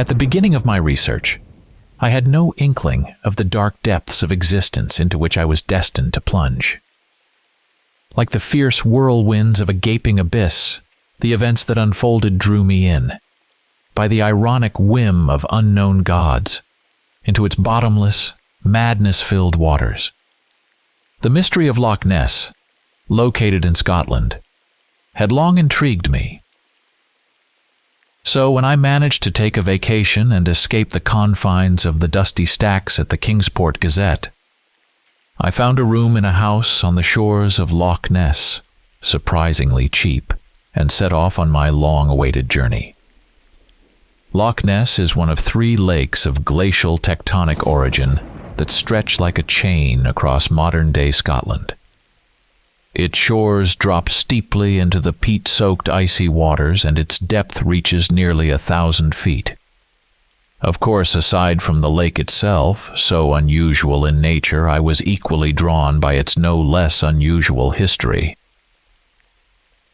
At the beginning of my research, I had no inkling of the dark depths of existence into which I was destined to plunge. Like the fierce whirlwinds of a gaping abyss, the events that unfolded drew me in, by the ironic whim of unknown gods, into its bottomless, madness-filled waters. The mystery of Loch Ness, located in Scotland, had long intrigued me. So when I managed to take a vacation and escape the confines of the dusty stacks at the Kingsport Gazette, I found a room in a house on the shores of Loch Ness, surprisingly cheap, and set off on my long-awaited journey. Loch Ness is one of 3 lakes of glacial tectonic origin that stretch like a chain across modern-day Scotland. Its shores drop steeply into the peat-soaked icy waters, and its depth reaches nearly 1,000 feet. Of course, aside from the lake itself, so unusual in nature, I was equally drawn by its no less unusual history.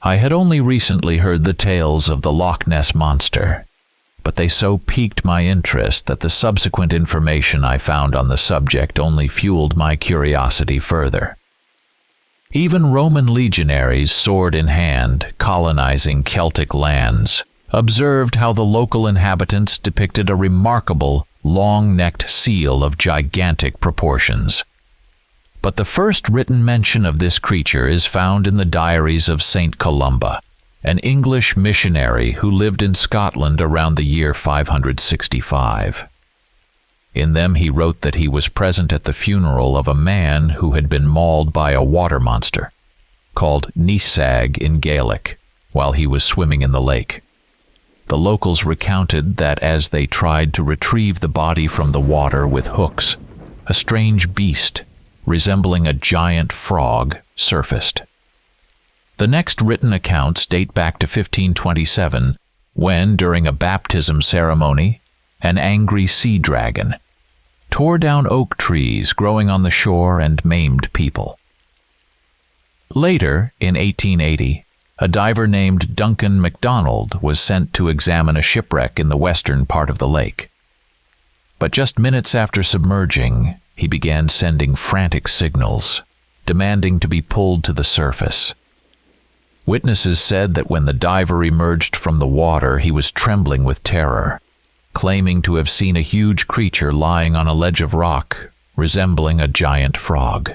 I had only recently heard the tales of the Loch Ness Monster, but they so piqued my interest that the subsequent information I found on the subject only fueled my curiosity further. Even Roman legionaries, sword in hand, colonizing Celtic lands, observed how the local inhabitants depicted a remarkable, long-necked seal of gigantic proportions. But the first written mention of this creature is found in the diaries of St. Columba, an English missionary who lived in Scotland around the year 565. In them he wrote that he was present at the funeral of a man who had been mauled by a water monster, called Nisag in Gaelic, while he was swimming in the lake. The locals recounted that as they tried to retrieve the body from the water with hooks, a strange beast, resembling a giant frog, surfaced. The next written accounts date back to 1527, when, during a baptism ceremony, an angry sea dragon tore down oak trees growing on the shore and maimed people. Later, in 1880, a diver named Duncan MacDonald was sent to examine a shipwreck in the western part of the lake. But just minutes after submerging, he began sending frantic signals, demanding to be pulled to the surface. Witnesses said that when the diver emerged from the water, he was trembling with terror, claiming to have seen a huge creature lying on a ledge of rock, resembling a giant frog.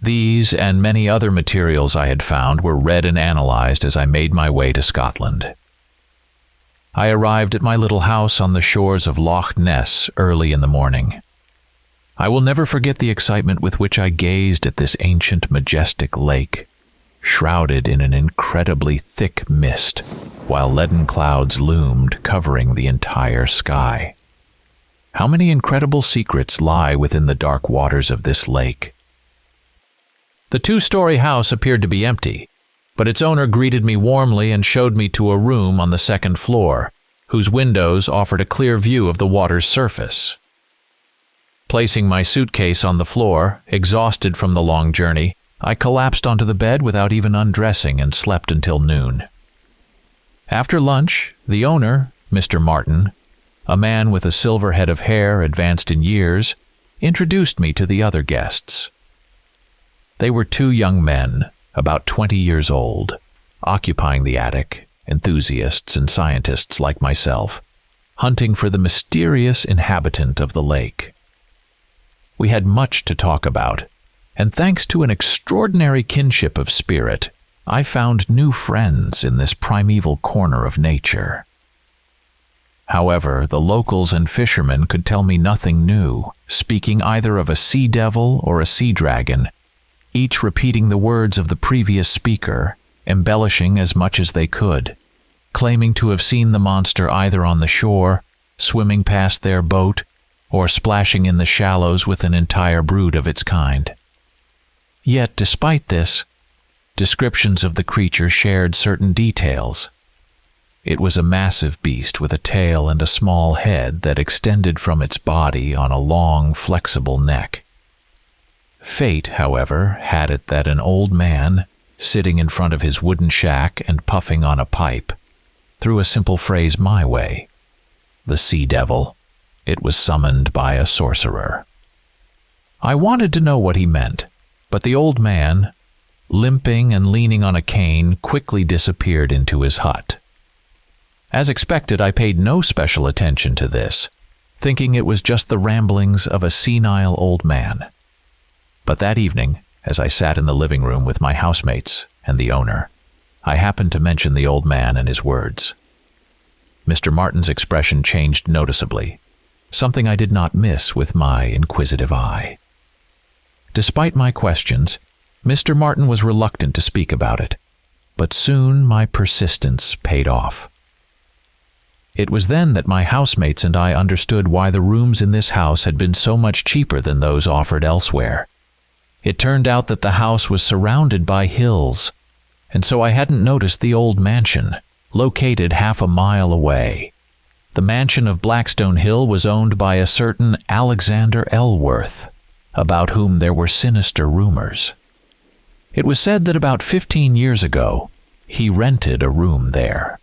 These and many other materials I had found were read and analyzed as I made my way to Scotland. I arrived at my little house on the shores of Loch Ness early in the morning. I will never forget the excitement with which I gazed at this ancient, majestic lake, shrouded in an incredibly thick mist, while leaden clouds loomed, covering the entire sky. How many incredible secrets lie within the dark waters of this lake? The 2-story house appeared to be empty, but its owner greeted me warmly and showed me to a room on the 2nd floor, whose windows offered a clear view of the water's surface. Placing my suitcase on the floor, exhausted from the long journey, I collapsed onto the bed without even undressing and slept until noon. After lunch, the owner, Mr. Martin, a man with a silver head of hair advanced in years, introduced me to the other guests. They were 2 young men, about 20 years old, occupying the attic, enthusiasts and scientists like myself, hunting for the mysterious inhabitant of the lake. We had much to talk about, and thanks to an extraordinary kinship of spirit, I found new friends in this primeval corner of nature. However, the locals and fishermen could tell me nothing new, speaking either of a sea devil or a sea dragon, each repeating the words of the previous speaker, embellishing as much as they could, claiming to have seen the monster either on the shore, swimming past their boat, or splashing in the shallows with an entire brood of its kind. Yet, despite this, descriptions of the creature shared certain details. It was a massive beast with a tail and a small head that extended from its body on a long, flexible neck. Fate, however, had it that an old man, sitting in front of his wooden shack and puffing on a pipe, threw a simple phrase my way, the sea devil. It was summoned by a sorcerer. I wanted to know what he meant, but the old man, limping and leaning on a cane, quickly disappeared into his hut. As expected, I paid no special attention to this, thinking it was just the ramblings of a senile old man. But that evening, as I sat in the living room with my housemates and the owner, I happened to mention the old man and his words. Mr. Martin's expression changed noticeably, something I did not miss with my inquisitive eye. Despite my questions, Mr. Martin was reluctant to speak about it, but soon my persistence paid off. It was then that my housemates and I understood why the rooms in this house had been so much cheaper than those offered elsewhere. It turned out that the house was surrounded by hills, and so I hadn't noticed the old mansion, located half a mile away. The mansion of Blackstone Hill was owned by a certain Alexander Elworth, about whom there were sinister rumors. It was said that about 15 years ago, he rented a room there.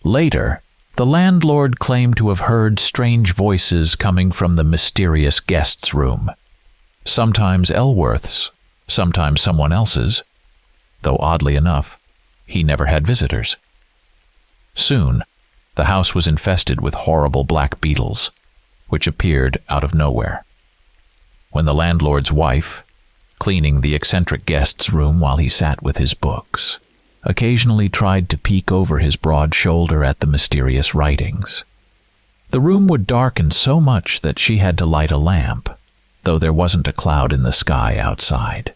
Later, the landlord claimed to have heard strange voices coming from the mysterious guest's room. Sometimes Elworth's, sometimes someone else's, though oddly enough, he never had visitors. Soon, the house was infested with horrible black beetles, which appeared out of nowhere. When the landlord's wife, cleaning the eccentric guest's room while he sat with his books, occasionally tried to peek over his broad shoulder at the mysterious writings, the room would darken so much that she had to light a lamp, though there wasn't a cloud in the sky outside.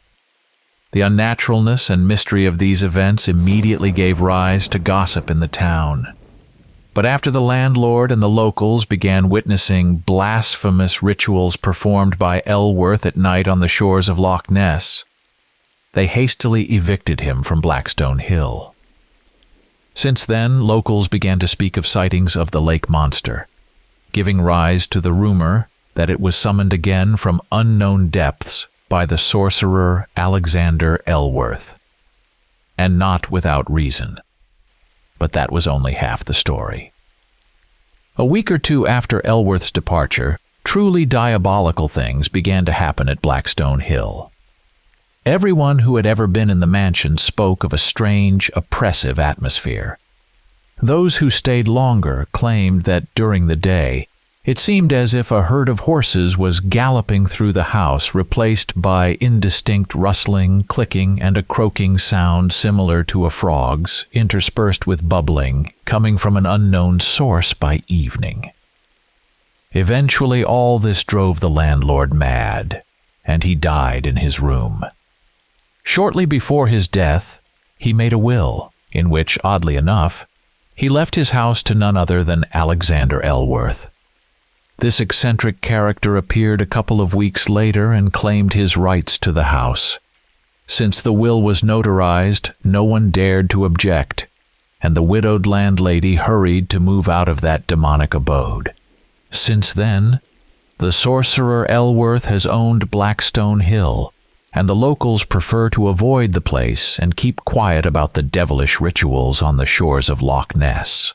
The unnaturalness and mystery of these events immediately gave rise to gossip in the town. But after the landlord and the locals began witnessing blasphemous rituals performed by Elworth at night on the shores of Loch Ness, they hastily evicted him from Blackstone Hill. Since then, locals began to speak of sightings of the lake monster, giving rise to the rumor that it was summoned again from unknown depths by the sorcerer Alexander Elworth. And not without reason. But that was only half the story. A week or two after Elworth's departure, truly diabolical things began to happen at Blackstone Hill. Everyone who had ever been in the mansion spoke of a strange, oppressive atmosphere. Those who stayed longer claimed that during the day, it seemed as if a herd of horses was galloping through the house, replaced by indistinct rustling, clicking, and a croaking sound similar to a frog's, interspersed with bubbling, coming from an unknown source by evening. Eventually, all this drove the landlord mad, and he died in his room. Shortly before his death, he made a will, in which, oddly enough, he left his house to none other than Alexander Elworth. This eccentric character appeared a couple of weeks later and claimed his rights to the house. Since the will was notarized, no one dared to object, and the widowed landlady hurried to move out of that demonic abode. Since then, the sorcerer Elworth has owned Blackstone Hill, and the locals prefer to avoid the place and keep quiet about the devilish rituals on the shores of Loch Ness.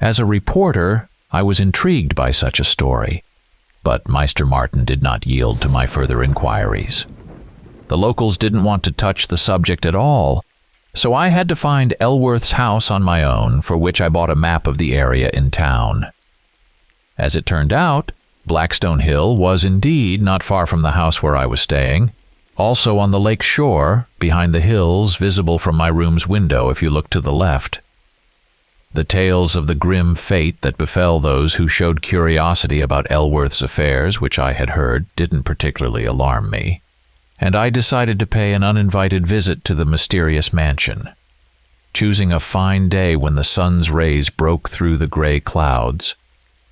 As a reporter, I was intrigued by such a story, but Meister Martin did not yield to my further inquiries. The locals didn't want to touch the subject at all, so I had to find Elworth's house on my own, for which I bought a map of the area in town. As it turned out, Blackstone Hill was indeed not far from the house where I was staying, also on the lake shore, behind the hills, visible from my room's window if you look to the left. The tales of the grim fate that befell those who showed curiosity about Elworth's affairs, which I had heard, didn't particularly alarm me, and I decided to pay an uninvited visit to the mysterious mansion. Choosing a fine day when the sun's rays broke through the gray clouds,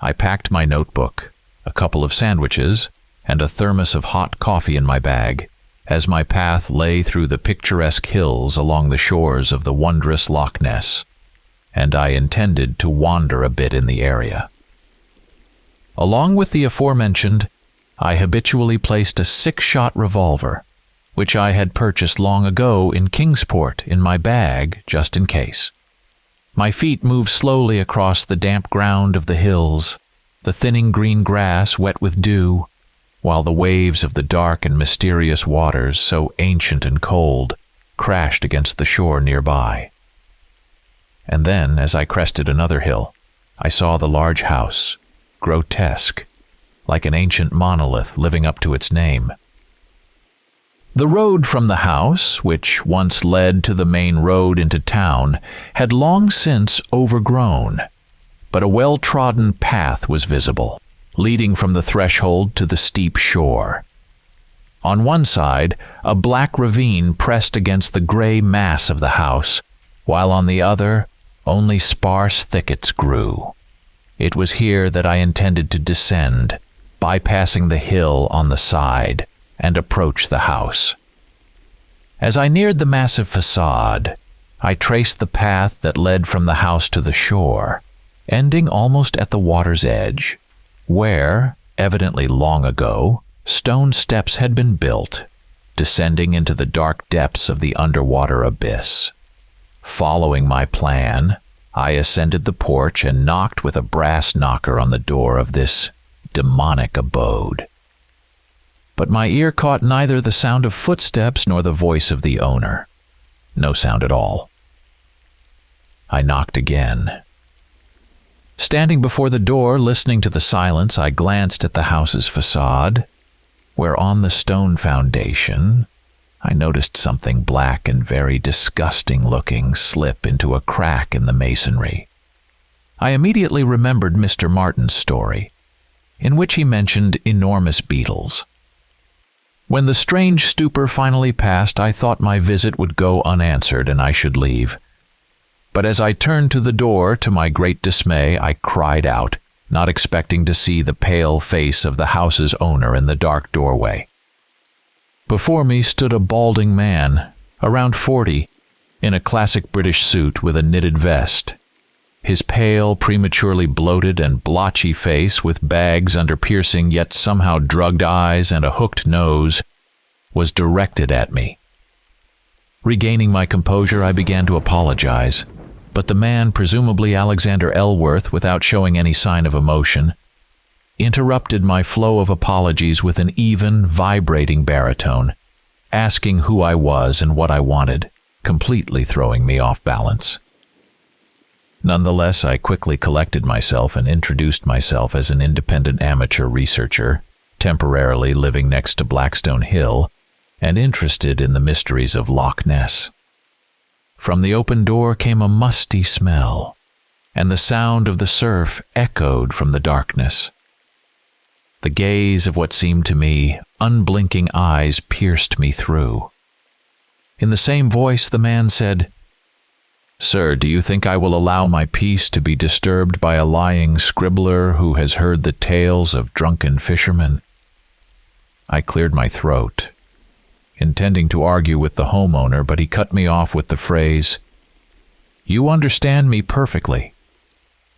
I packed my notebook, a couple of sandwiches, and a thermos of hot coffee in my bag, as my path lay through the picturesque hills along the shores of the wondrous Loch Ness, and I intended to wander a bit in the area. Along with the aforementioned, I habitually placed a 6-shot revolver, which I had purchased long ago in Kingsport, in my bag just in case. My feet moved slowly across the damp ground of the hills, the thinning green grass wet with dew, while the waves of the dark and mysterious waters, so ancient and cold, crashed against the shore nearby. And then, as I crested another hill, I saw the large house, grotesque, like an ancient monolith living up to its name. The road from the house, which once led to the main road into town, had long since overgrown, but a well-trodden path was visible, leading from the threshold to the steep shore. On one side, a black ravine pressed against the gray mass of the house, while on the other, only sparse thickets grew. It was here that I intended to descend, bypassing the hill on the side, and approach the house. As I neared the massive facade, I traced the path that led from the house to the shore, ending almost at the water's edge, where, evidently long ago, stone steps had been built, descending into the dark depths of the underwater abyss. Following my plan, I ascended the porch and knocked with a brass knocker on the door of this demonic abode. But my ear caught neither the sound of footsteps nor the voice of the owner. No sound at all. I knocked again. Standing before the door, listening to the silence, I glanced at the house's facade, where on the stone foundation, I noticed something black and very disgusting looking slip into a crack in the masonry. I immediately remembered Mr. Martin's story, in which he mentioned enormous beetles. When the strange stupor finally passed, I thought my visit would go unanswered and I should leave. But as I turned to the door, to my great dismay, I cried out, not expecting to see the pale face of the house's owner in the dark doorway. Before me stood a balding man, around 40, in a classic British suit with a knitted vest. His pale, prematurely bloated and blotchy face, with bags under piercing yet somehow drugged eyes and a hooked nose, was directed at me. Regaining my composure, I began to apologize, but the man, presumably Alexander Elworth, without showing any sign of emotion, interrupted my flow of apologies with an even, vibrating baritone, asking who I was and what I wanted, completely throwing me off balance. Nonetheless, I quickly collected myself and introduced myself as an independent amateur researcher, temporarily living next to Blackstone Hill and interested in the mysteries of Loch Ness. From the open door came a musty smell, and the sound of the surf echoed from the darkness. The gaze of what seemed to me unblinking eyes pierced me through. In the same voice, the man said, "Sir, do you think I will allow my peace to be disturbed by a lying scribbler who has heard the tales of drunken fishermen?" I cleared my throat, intending to argue with the homeowner, but he cut me off with the phrase, "You understand me perfectly,"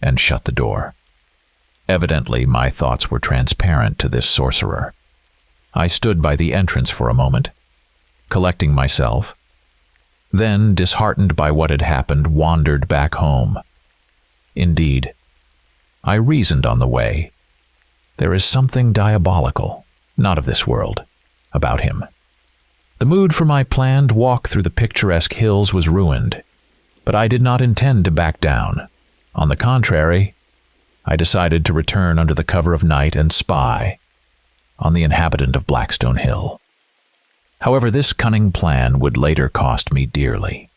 and shut the door. Evidently, my thoughts were transparent to this sorcerer. I stood by the entrance for a moment, collecting myself, then, disheartened by what had happened, wandered back home. Indeed, I reasoned on the way, there is something diabolical, not of this world, about him. The mood for my planned walk through the picturesque hills was ruined, but I did not intend to back down. On the contrary, I decided to return under the cover of night and spy on the inhabitant of Blackstone Hill. However, this cunning plan would later cost me dearly.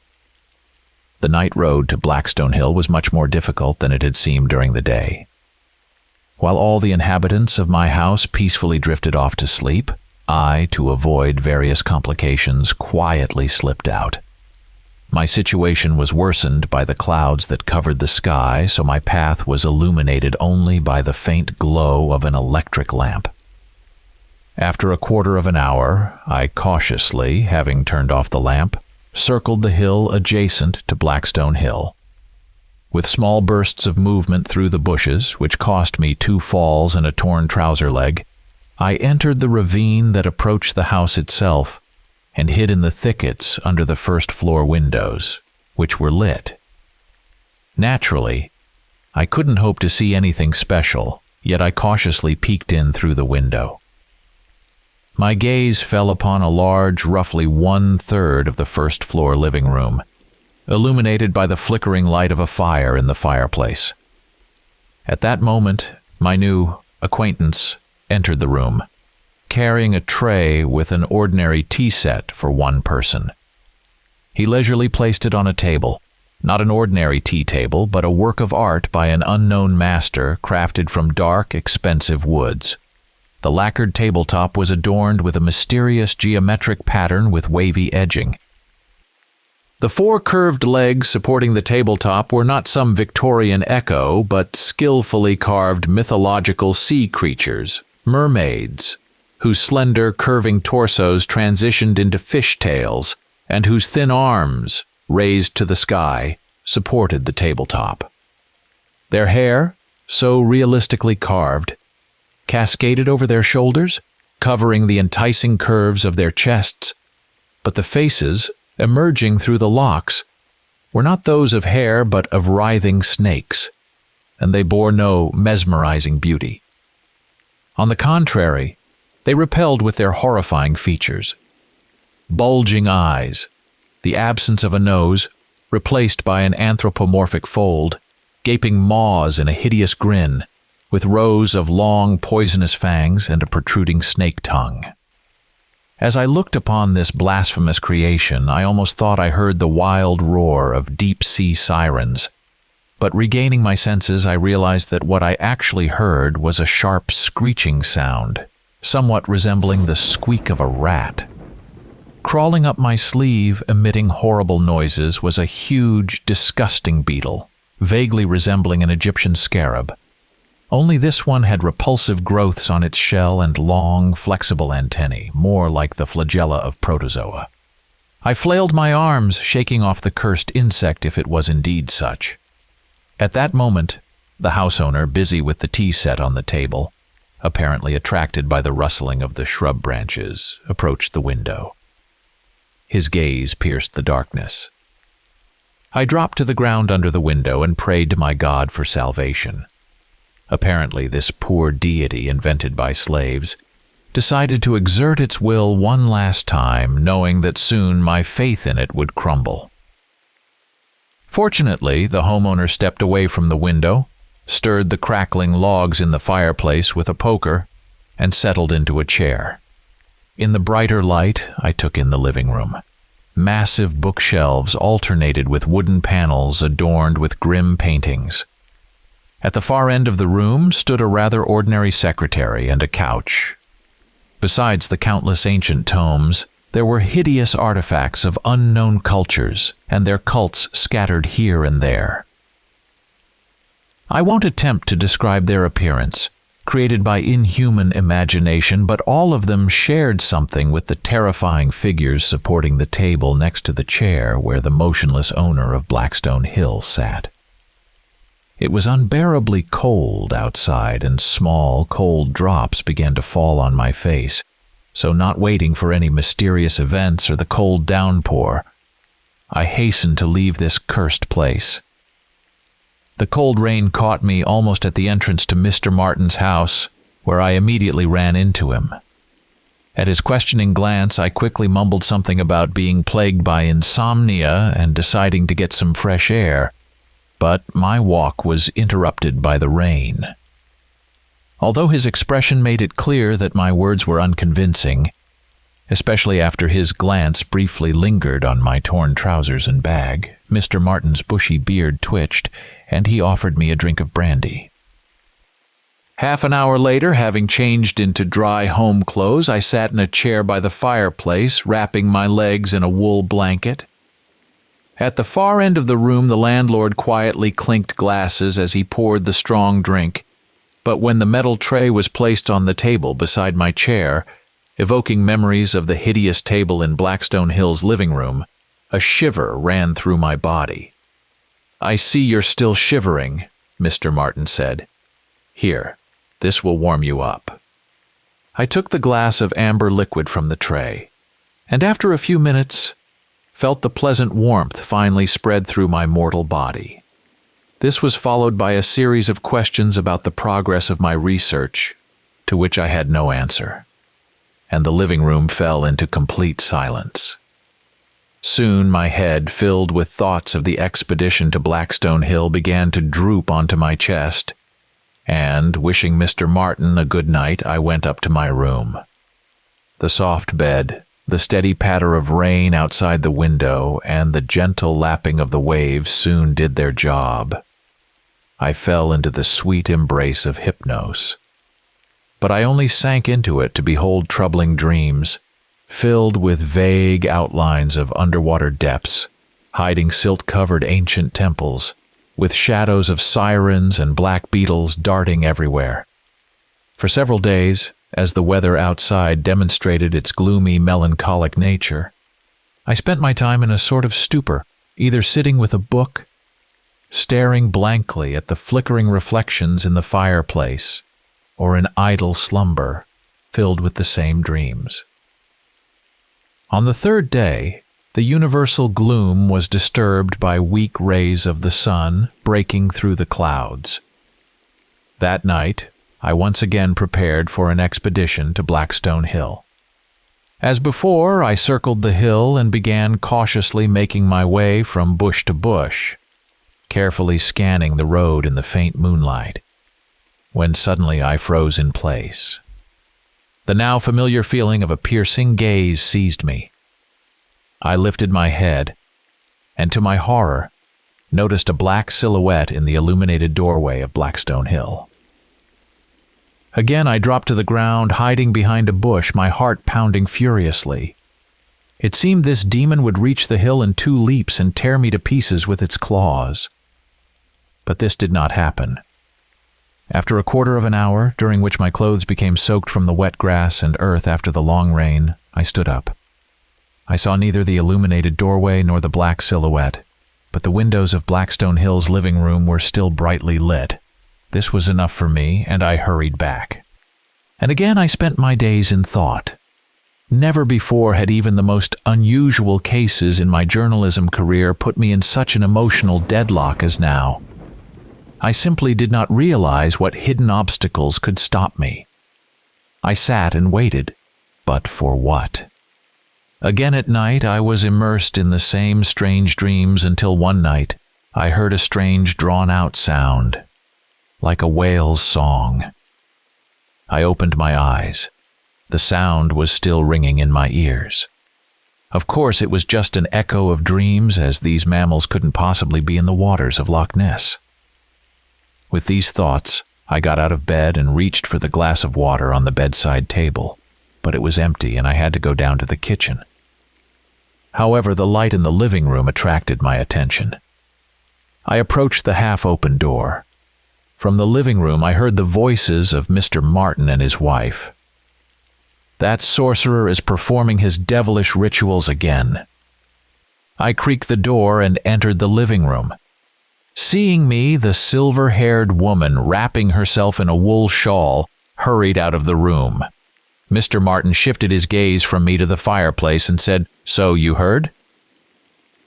The night road to Blackstone Hill was much more difficult than it had seemed during the day. While all the inhabitants of my house peacefully drifted off to sleep, I, to avoid various complications, quietly slipped out. My situation was worsened by the clouds that covered the sky, so my path was illuminated only by the faint glow of an electric lamp. After a quarter of an hour, I cautiously, having turned off the lamp, circled the hill adjacent to Blackstone Hill. With small bursts of movement through the bushes, which cost me 2 falls and a torn trouser leg, I entered the ravine that approached the house itself and hid in the thickets under the first-floor windows, which were lit. Naturally, I couldn't hope to see anything special, yet I cautiously peeked in through the window. My gaze fell upon a large, roughly 1/3 of the first-floor living room, illuminated by the flickering light of a fire in the fireplace. At that moment, my new acquaintance entered the room, carrying a tray with an ordinary tea set for one person. He leisurely placed it on a table, not an ordinary tea table, but a work of art by an unknown master crafted from dark, expensive woods. The lacquered tabletop was adorned with a mysterious geometric pattern with wavy edging. The 4 curved legs supporting the tabletop were not some Victorian echo, but skillfully carved mythological sea creatures, mermaids, whose slender, curving torsos transitioned into fishtails, and whose thin arms, raised to the sky, supported the tabletop. Their hair, so realistically carved, cascaded over their shoulders, covering the enticing curves of their chests, but the faces, emerging through the locks, were not those of hair but of writhing snakes, and they bore no mesmerizing beauty. On the contrary, they repelled with their horrifying features. Bulging eyes, the absence of a nose, replaced by an anthropomorphic fold, gaping maws in a hideous grin, with rows of long, poisonous fangs and a protruding snake tongue. As I looked upon this blasphemous creation, I almost thought I heard the wild roar of deep-sea sirens, but regaining my senses, I realized that what I actually heard was a sharp screeching sound, somewhat resembling the squeak of a rat. Crawling up my sleeve, emitting horrible noises, was a huge, disgusting beetle, vaguely resembling an Egyptian scarab. Only this one had repulsive growths on its shell and long, flexible antennae, more like the flagella of protozoa. I flailed my arms, shaking off the cursed insect if it was indeed such. At that moment, the house owner, busy with the tea set on the table, apparently attracted by the rustling of the shrub branches, approached the window. His gaze pierced the darkness. I dropped to the ground under the window and prayed to my God for salvation. Apparently, this poor deity invented by slaves decided to exert its will one last time, knowing that soon my faith in it would crumble. Fortunately, the homeowner stepped away from the window, stirred the crackling logs in the fireplace with a poker, and settled into a chair. In the brighter light, I took in the living room. Massive bookshelves alternated with wooden panels adorned with grim paintings. At the far end of the room stood a rather ordinary secretary and a couch. Besides the countless ancient tomes, there were hideous artifacts of unknown cultures and their cults scattered here and there. I won't attempt to describe their appearance, created by inhuman imagination, but all of them shared something with the terrifying figures supporting the table next to the chair where the motionless owner of Blackstone Hill sat. It was unbearably cold outside, and small, cold drops began to fall on my face, so not waiting for any mysterious events or the cold downpour, I hastened to leave this cursed place. The cold rain caught me almost at the entrance to Mr. Martin's house, where I immediately ran into him. At his questioning glance, I quickly mumbled something about being plagued by insomnia and deciding to get some fresh air, but my walk was interrupted by the rain. Although his expression made it clear that my words were unconvincing, especially after his glance briefly lingered on my torn trousers and bag, Mr. Martin's bushy beard twitched, and he offered me a drink of brandy. Half an hour later, having changed into dry home clothes, I sat in a chair by the fireplace, wrapping my legs in a wool blanket. At the far end of the room, the landlord quietly clinked glasses as he poured the strong drink, but when the metal tray was placed on the table beside my chair, evoking memories of the hideous table in Blackstone Hill's living room, a shiver ran through my body. "I see you're still shivering," Mr. Martin said. "Here, this will warm you up." I took the glass of amber liquid from the tray, and after a few minutes, felt the pleasant warmth finally spread through my mortal body. This was followed by a series of questions about the progress of my research, to which I had no answer, and the living room fell into complete silence. Soon my head, filled with thoughts of the expedition to Blackstone Hill, began to droop onto my chest, and, wishing Mr. Martin a good night, I went up to my room. The soft bed, the steady patter of rain outside the window, and the gentle lapping of the waves soon did their job. I fell into the sweet embrace of hypnose. But I only sank into it to behold troubling dreams, filled with vague outlines of underwater depths, hiding silt-covered ancient temples, with shadows of sirens and black beetles darting everywhere. For several days, as the weather outside demonstrated its gloomy, melancholic nature, I spent my time in a sort of stupor, either sitting with a book, staring blankly at the flickering reflections in the fireplace, or in idle slumber, filled with the same dreams. On the third day, the universal gloom was disturbed by weak rays of the sun breaking through the clouds. That night, I once again prepared for an expedition to Blackstone Hill. As before, I circled the hill and began cautiously making my way from bush to bush, carefully scanning the road in the faint moonlight, when suddenly I froze in place. The now familiar feeling of a piercing gaze seized me. I lifted my head, and to my horror, noticed a black silhouette in the illuminated doorway of Blackstone Hill. Again I dropped to the ground, hiding behind a bush, my heart pounding furiously. It seemed this demon would reach the hill in 2 leaps and tear me to pieces with its claws. But this did not happen. After a quarter of an hour, during which my clothes became soaked from the wet grass and earth after the long rain, I stood up. I saw neither the illuminated doorway nor the black silhouette, but the windows of Blackstone Hill's living room were still brightly lit. This was enough for me, and I hurried back. And again I spent my days in thought. Never before had even the most unusual cases in my journalism career put me in such an emotional deadlock as now. I simply did not realize what hidden obstacles could stop me. I sat and waited, but for what? Again at night I was immersed in the same strange dreams until one night I heard a strange drawn-out sound, like a whale's song. I opened my eyes. The sound was still ringing in my ears. Of course it was just an echo of dreams, as these mammals couldn't possibly be in the waters of Loch Ness. With these thoughts, I got out of bed and reached for the glass of water on the bedside table, but it was empty and I had to go down to the kitchen. However, the light in the living room attracted my attention. I approached the half-open door. From the living room I heard the voices of Mr. Martin and his wife. That sorcerer is performing his devilish rituals again. I creaked the door and entered the living room. Seeing me, the silver-haired woman, wrapping herself in a wool shawl, hurried out of the room. Mr. Martin shifted his gaze from me to the fireplace and said, "So you heard?"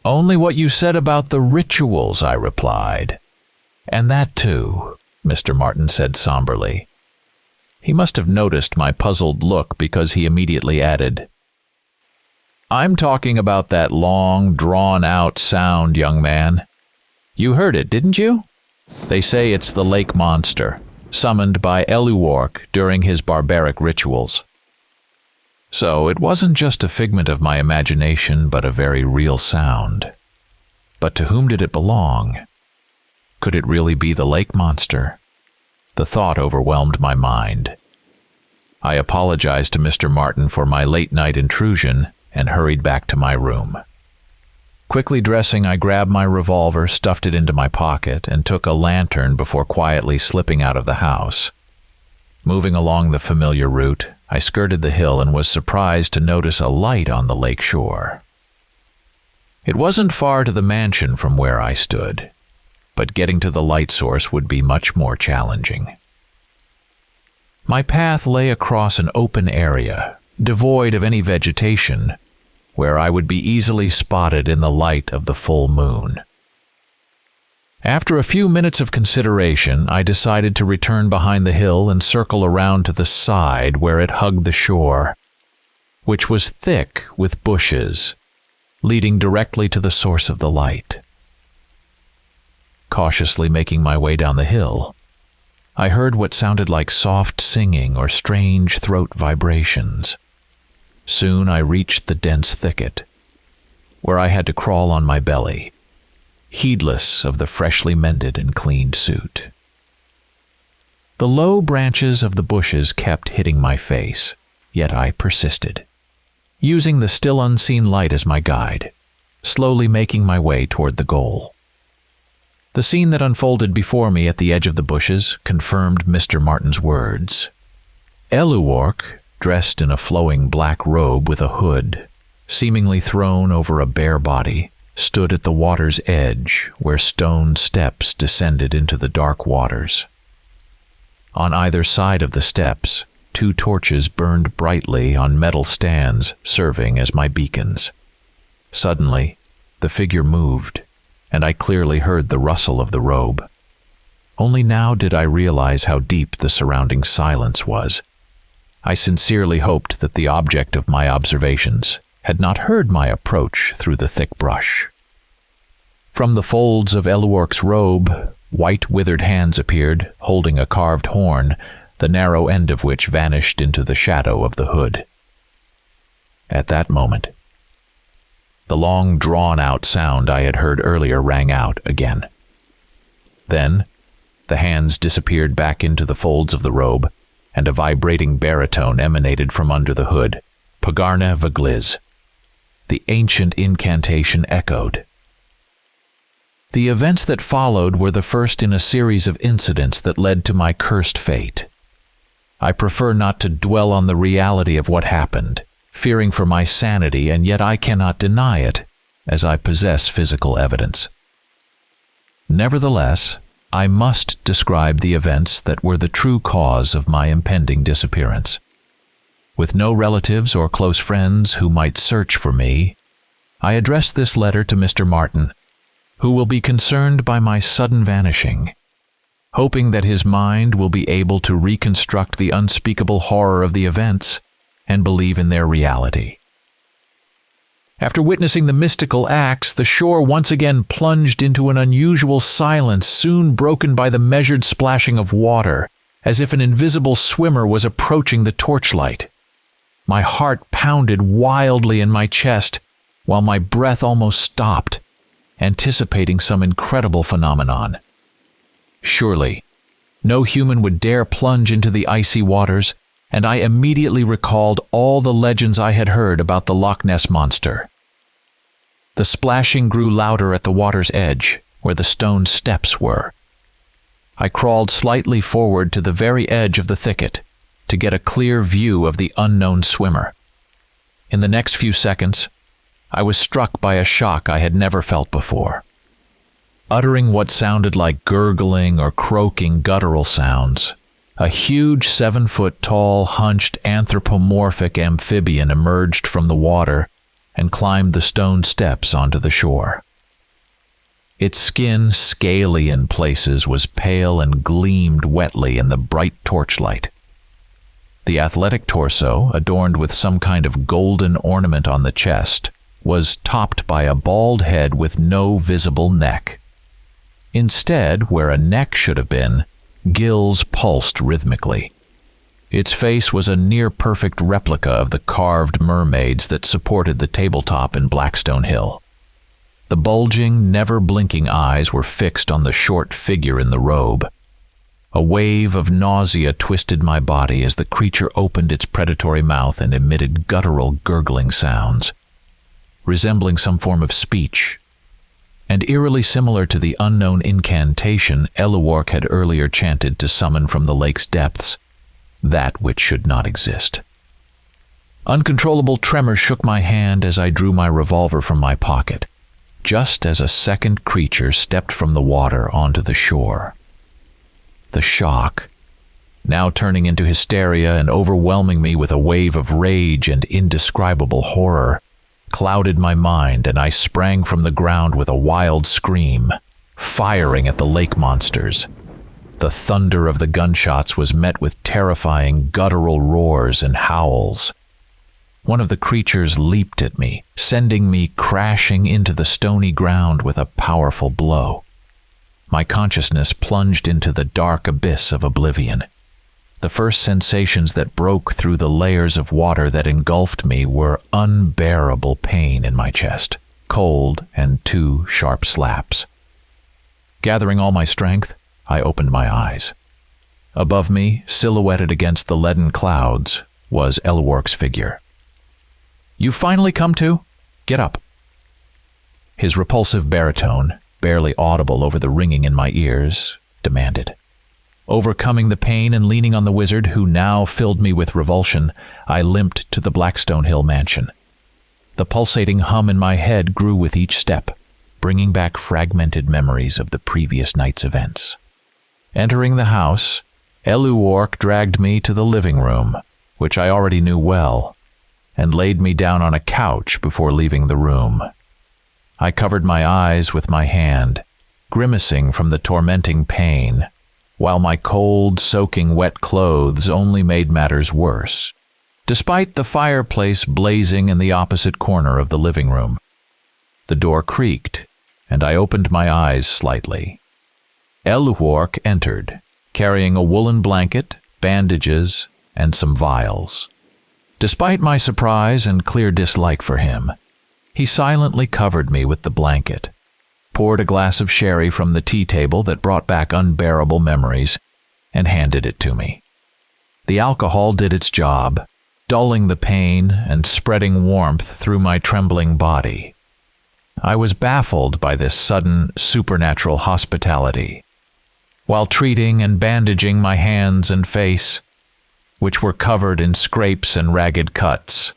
"Only what you said about the rituals," I replied. "And that too," Mr. Martin said somberly. He must have noticed my puzzled look, because he immediately added, "I'm talking about that long, drawn-out sound, young man. You heard it, didn't you? They say it's the lake monster, summoned by Eluork during his barbaric rituals. So it wasn't just a figment of my imagination, but a very real sound. But to whom did it belong? Could it really be the lake monster? The thought overwhelmed my mind. I apologized to Mr. Martin for my late-night intrusion and hurried back to my room. Quickly dressing, I grabbed my revolver, stuffed it into my pocket, and took a lantern before quietly slipping out of the house. Moving along the familiar route, I skirted the hill and was surprised to notice a light on the lake shore. It wasn't far to the mansion from where I stood, but getting to the light source would be much more challenging. My path lay across an open area, devoid of any vegetation, where I would be easily spotted in the light of the full moon. After a few minutes of consideration, I decided to return behind the hill and circle around to the side where it hugged the shore, which was thick with bushes, leading directly to the source of the light. Cautiously making my way down the hill, I heard what sounded like soft singing or strange throat vibrations. Soon I reached the dense thicket, where I had to crawl on my belly, heedless of the freshly mended and cleaned suit. The low branches of the bushes kept hitting my face, yet I persisted, using the still unseen light as my guide, slowly making my way toward the goal. The scene that unfolded before me at the edge of the bushes confirmed Mr. Martin's words. Eluork, dressed in a flowing black robe with a hood, seemingly thrown over a bare body, stood at the water's edge where stone steps descended into the dark waters. On either side of the steps, 2 torches burned brightly on metal stands, serving as my beacons. Suddenly, the figure moved, and I clearly heard the rustle of the robe. Only now did I realize how deep the surrounding silence was. I sincerely hoped that the object of my observations had not heard my approach through the thick brush. From the folds of Eluork's robe, white withered hands appeared, holding a carved horn, the narrow end of which vanished into the shadow of the hood. At that moment, the long, drawn-out sound I had heard earlier rang out again. Then, the hands disappeared back into the folds of the robe, and a vibrating baritone emanated from under the hood. Pagarna Vagliz. The ancient incantation echoed. The events that followed were the first in a series of incidents that led to my cursed fate. I prefer not to dwell on the reality of what happened, fearing for my sanity, and yet I cannot deny it, as I possess physical evidence. Nevertheless, I must describe the events that were the true cause of my impending disappearance. With no relatives or close friends who might search for me, I address this letter to Mr. Martin, who will be concerned by my sudden vanishing, hoping that his mind will be able to reconstruct the unspeakable horror of the events and believe in their reality. After witnessing the mystical acts, the shore once again plunged into an unusual silence, soon broken by the measured splashing of water, as if an invisible swimmer was approaching the torchlight. My heart pounded wildly in my chest, while my breath almost stopped, anticipating some incredible phenomenon. Surely, no human would dare plunge into the icy waters, and I immediately recalled all the legends I had heard about the Loch Ness Monster. The splashing grew louder at the water's edge, where the stone steps were. I crawled slightly forward to the very edge of the thicket to get a clear view of the unknown swimmer. In the next few seconds, I was struck by a shock I had never felt before. Uttering what sounded like gurgling or croaking guttural sounds, a huge 7-foot-tall, hunched anthropomorphic amphibian emerged from the water and climbed the stone steps onto the shore. Its skin, scaly in places, was pale and gleamed wetly in the bright torchlight. The athletic torso, adorned with some kind of golden ornament on the chest, was topped by a bald head with no visible neck. Instead, where a neck should have been, gills pulsed rhythmically. Its face was a near-perfect replica of the carved mermaids that supported the tabletop in Blackstone Hill. The bulging, never-blinking eyes were fixed on the short figure in the robe. A wave of nausea twisted my body as the creature opened its predatory mouth and emitted guttural, gurgling sounds, resembling some form of speech, and eerily similar to the unknown incantation Eluork had earlier chanted to summon from the lake's depths that which should not exist. Uncontrollable tremor shook my hand as I drew my revolver from my pocket, just as a second creature stepped from the water onto the shore. The shock, now turning into hysteria and overwhelming me with a wave of rage and indescribable horror, clouded my mind, and I sprang from the ground with a wild scream, firing at the lake monsters. The thunder of the gunshots was met with terrifying guttural roars and howls. One of the creatures leaped at me, sending me crashing into the stony ground with a powerful blow. My consciousness plunged into the dark abyss of oblivion. The first sensations that broke through the layers of water that engulfed me were unbearable pain in my chest, cold, and 2 sharp slaps. Gathering all my strength, I opened my eyes. Above me, silhouetted against the leaden clouds, was Elwark's figure. "You finally come to? Get up." His repulsive baritone, barely audible over the ringing in my ears, demanded. Overcoming the pain and leaning on the wizard, who now filled me with revulsion, I limped to the Blackstone Hill mansion. The pulsating hum in my head grew with each step, bringing back fragmented memories of the previous night's events. Entering the house, Elwark dragged me to the living room, which I already knew well, and laid me down on a couch before leaving the room. I covered my eyes with my hand, grimacing from the tormenting pain, while my cold, soaking wet clothes only made matters worse, despite the fireplace blazing in the opposite corner of the living room. The door creaked, and I opened my eyes slightly. Elwark entered, carrying a woolen blanket, bandages, and some vials. Despite my surprise and clear dislike for him, he silently covered me with the blanket, poured a glass of sherry from the tea table that brought back unbearable memories, and handed it to me. The alcohol did its job, dulling the pain and spreading warmth through my trembling body. I was baffled by this sudden, supernatural hospitality. While treating and bandaging my hands and face, which were covered in scrapes and ragged cuts,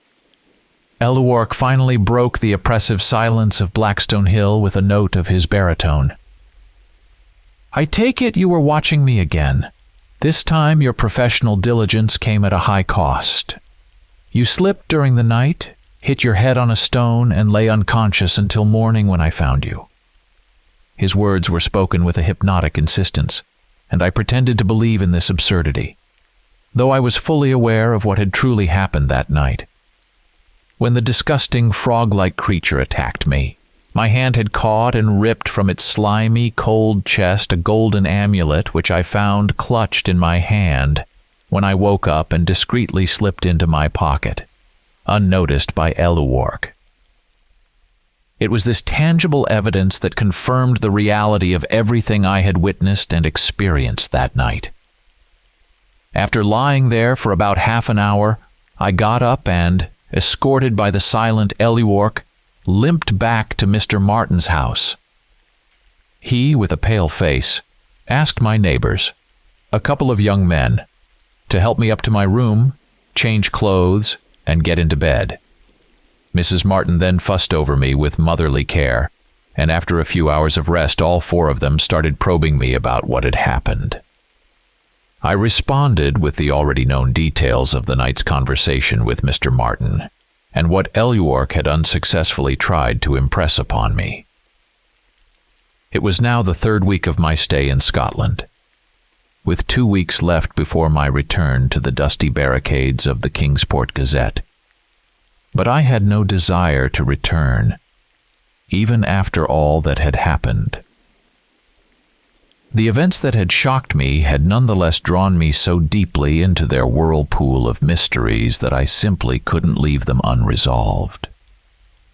Elwark finally broke the oppressive silence of Blackstone Hill with a note of his baritone. "I take it you were watching me again. This time your professional diligence came at a high cost. You slipped during the night, hit your head on a stone, and lay unconscious until morning when I found you." His words were spoken with a hypnotic insistence, and I pretended to believe in this absurdity, though I was fully aware of what had truly happened that night. When the disgusting frog-like creature attacked me, my hand had caught and ripped from its slimy, cold chest a golden amulet which I found clutched in my hand when I woke up and discreetly slipped into my pocket, unnoticed by Elwark. It was this tangible evidence that confirmed the reality of everything I had witnessed and experienced that night. After lying there for about half an hour, I got up and, escorted by the silent Elwark, limped back to Mr. Martin's house. He, with a pale face, asked my neighbors, a couple of young men, to help me up to my room, change clothes, and get into bed. Mrs. Martin then fussed over me with motherly care, and after a few hours of rest, all 4 of them started probing me about what had happened. I responded with the already known details of the night's conversation with Mr. Martin, and what Elwark had unsuccessfully tried to impress upon me. It was now the 3rd week of my stay in Scotland, with 2 weeks left before my return to the dusty barricades of the Kingsport Gazette. But I had no desire to return, even after all that had happened. The events that had shocked me had nonetheless drawn me so deeply into their whirlpool of mysteries that I simply couldn't leave them unresolved.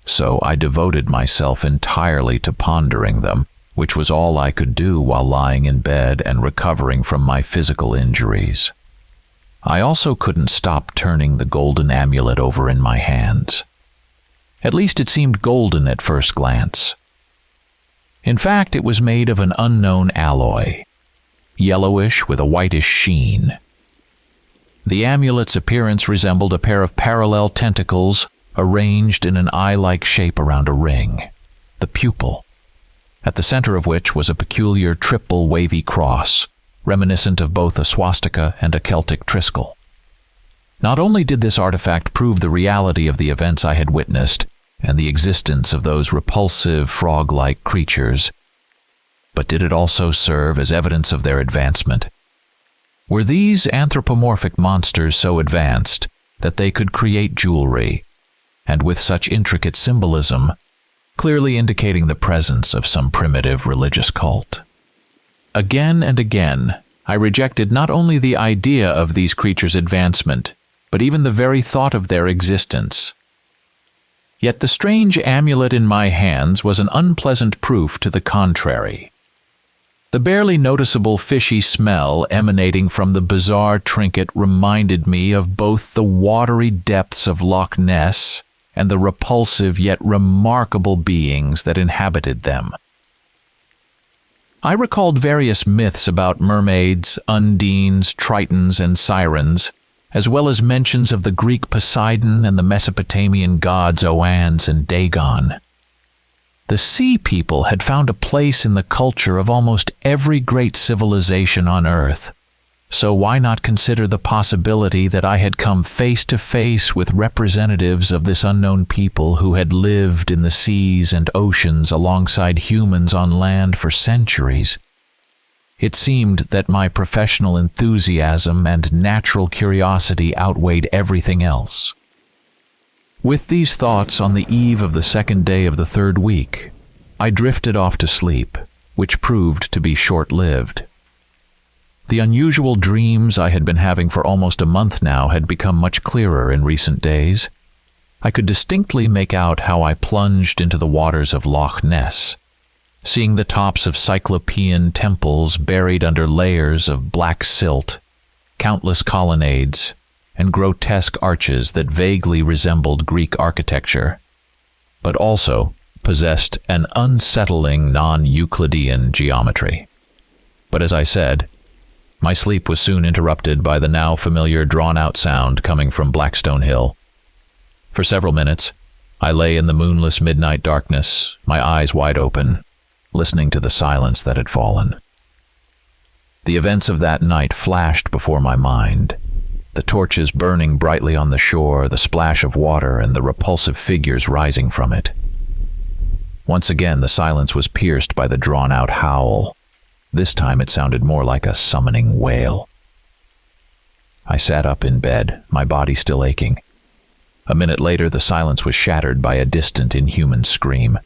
So I devoted myself entirely to pondering them, which was all I could do while lying in bed and recovering from my physical injuries. I also couldn't stop turning the golden amulet over in my hands. At least it seemed golden at first glance. In fact, it was made of an unknown alloy, yellowish with a whitish sheen. The amulet's appearance resembled a pair of parallel tentacles arranged in an eye-like shape around a ring, the pupil, at the center of which was a peculiar triple wavy cross, reminiscent of both a swastika and a Celtic triskel. Not only did this artifact prove the reality of the events I had witnessed, and the existence of those repulsive frog-like creatures, But did it also serve as evidence of their advancement? Were these anthropomorphic monsters so advanced that they could create jewelry, and with such intricate symbolism, clearly indicating the presence of some primitive religious cult? Again and again, I rejected not only the idea of these creatures' advancement, but even the very thought of their existence. Yet the strange amulet in my hands was an unpleasant proof to the contrary. The barely noticeable fishy smell emanating from the bizarre trinket reminded me of both the watery depths of Loch Ness and the repulsive yet remarkable beings that inhabited them. I recalled various myths about mermaids, undines, tritons, and sirens, as well as mentions of the Greek Poseidon and the Mesopotamian gods Oannes and Dagon. The sea people had found a place in the culture of almost every great civilization on Earth, so why not consider the possibility that I had come face to face with representatives of this unknown people who had lived in the seas and oceans alongside humans on land for centuries? It seemed that my professional enthusiasm and natural curiosity outweighed everything else. With these thoughts on the eve of the second day of the third week, I drifted off to sleep, which proved to be short-lived. The unusual dreams I had been having for almost a month now had become much clearer in recent days. I could distinctly make out how I plunged into the waters of Loch Ness, seeing the tops of cyclopean temples buried under layers of black silt, countless colonnades, and grotesque arches that vaguely resembled Greek architecture, but also possessed an unsettling non-Euclidean geometry. But as I said, my sleep was soon interrupted by the now familiar drawn-out sound coming from Blackstone Hill. For several minutes, I lay in the moonless midnight darkness, my eyes wide open, listening to the silence that had fallen. The events of that night flashed before my mind, the torches burning brightly on the shore, the splash of water, and the repulsive figures rising from it. Once again, the silence was pierced by the drawn-out howl. This time it sounded more like a summoning wail. I sat up in bed, my body still aching. A minute later, the silence was shattered by a distant, inhuman scream.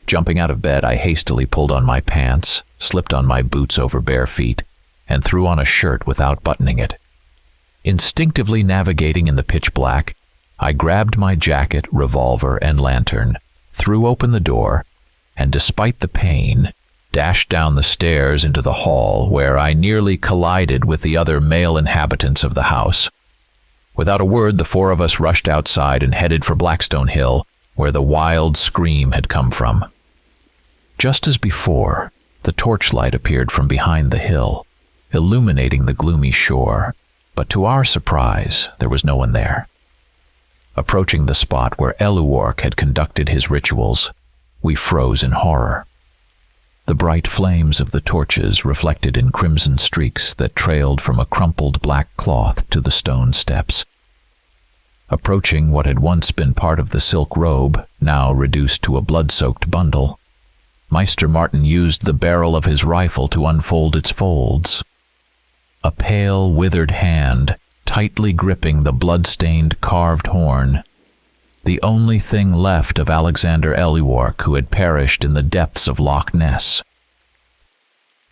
Jumping out of bed, I hastily pulled on my pants, slipped on my boots over bare feet, and threw on a shirt without buttoning it. Instinctively navigating in the pitch black, I grabbed my jacket, revolver, and lantern, threw open the door, and despite the pain, dashed down the stairs into the hall, where I nearly collided with the other male inhabitants of the house. Without a word, the four of us rushed outside and headed for Blackstone Hill, where the wild scream had come from. Just as before, the torchlight appeared from behind the hill, illuminating the gloomy shore, but to our surprise, there was no one there. Approaching the spot where Eluorc had conducted his rituals, we froze in horror. The bright flames of the torches reflected in crimson streaks that trailed from a crumpled black cloth to the stone steps. Approaching what had once been part of the silk robe, now reduced to a blood-soaked bundle, Meister Martin used the barrel of his rifle to unfold its folds. A pale, withered hand, tightly gripping the blood-stained carved horn, the only thing left of Alexander Eluorc, who had perished in the depths of Loch Ness.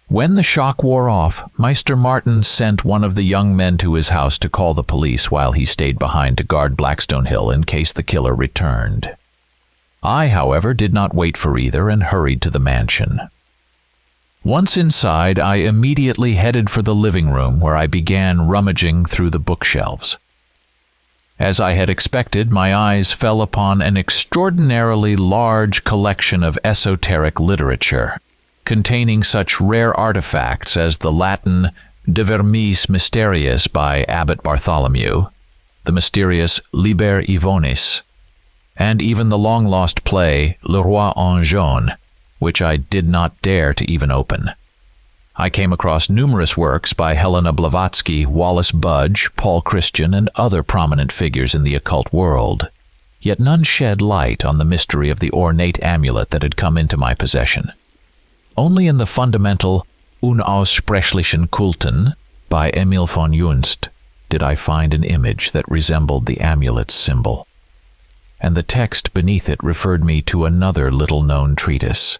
When the shock wore off, Meister Martin sent one of the young men to his house to call the police while he stayed behind to guard Blackstone Hill in case the killer returned. I, however, did not wait for either and hurried to the mansion. Once inside, I immediately headed for the living room, where I began rummaging through the bookshelves. As I had expected, my eyes fell upon an extraordinarily large collection of esoteric literature, containing such rare artifacts as the Latin De Vermis Mysteriis by Abbot Bartholomew, the mysterious Liber Ivonis, and even the long-lost play Le Roi en Jaune, which I did not dare to even open. I came across numerous works by Helena Blavatsky, Wallace Budge, Paul Christian, and other prominent figures in the occult world, yet none shed light on the mystery of the ornate amulet that had come into my possession. Only in the fundamental Unaussprechlichen Kulten by Emil von Junst did I find an image that resembled the amulet's symbol, and the text beneath it referred me to another little-known treatise,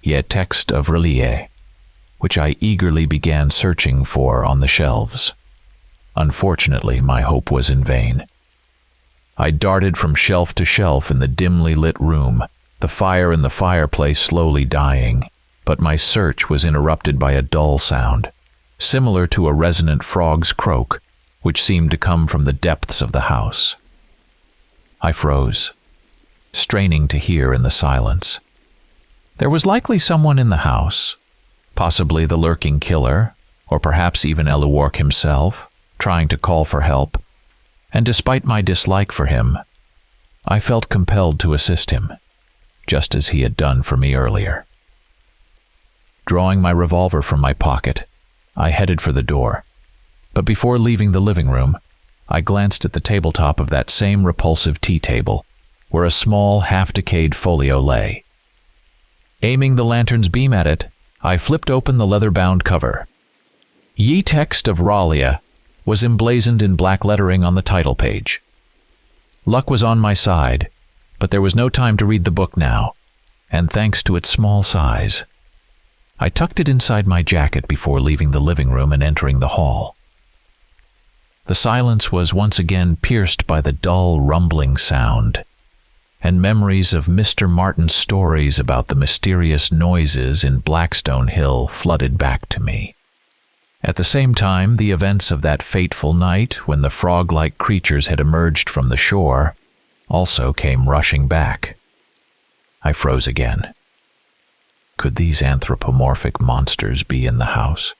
Je Text of Religie, which I eagerly began searching for on the shelves. Unfortunately, my hope was in vain. I darted from shelf to shelf in the dimly lit room, the fire in the fireplace slowly dying, but my search was interrupted by a dull sound, similar to a resonant frog's croak, which seemed to come from the depths of the house. I froze, straining to hear in the silence. There was likely someone in the house, possibly the lurking killer, or perhaps even Eluwark himself, trying to call for help, and despite my dislike for him, I felt compelled to assist him, just as he had done for me earlier. Drawing my revolver from my pocket, I headed for the door, but before leaving the living room, I glanced at the tabletop of that same repulsive tea table, where a small, half-decayed folio lay. Aiming the lantern's beam at it, I flipped open the leather-bound cover. Ye Text of Ralia was emblazoned in black lettering on the title page. Luck was on my side, but there was no time to read the book now, and thanks to its small size, I tucked it inside my jacket before leaving the living room and entering the hall. The silence was once again pierced by the dull, rumbling sound, and memories of Mr. Martin's stories about the mysterious noises in Blackstone Hill flooded back to me. At the same time, the events of that fateful night when the frog-like creatures had emerged from the shore also came rushing back. I froze again. Could these anthropomorphic monsters be in the house?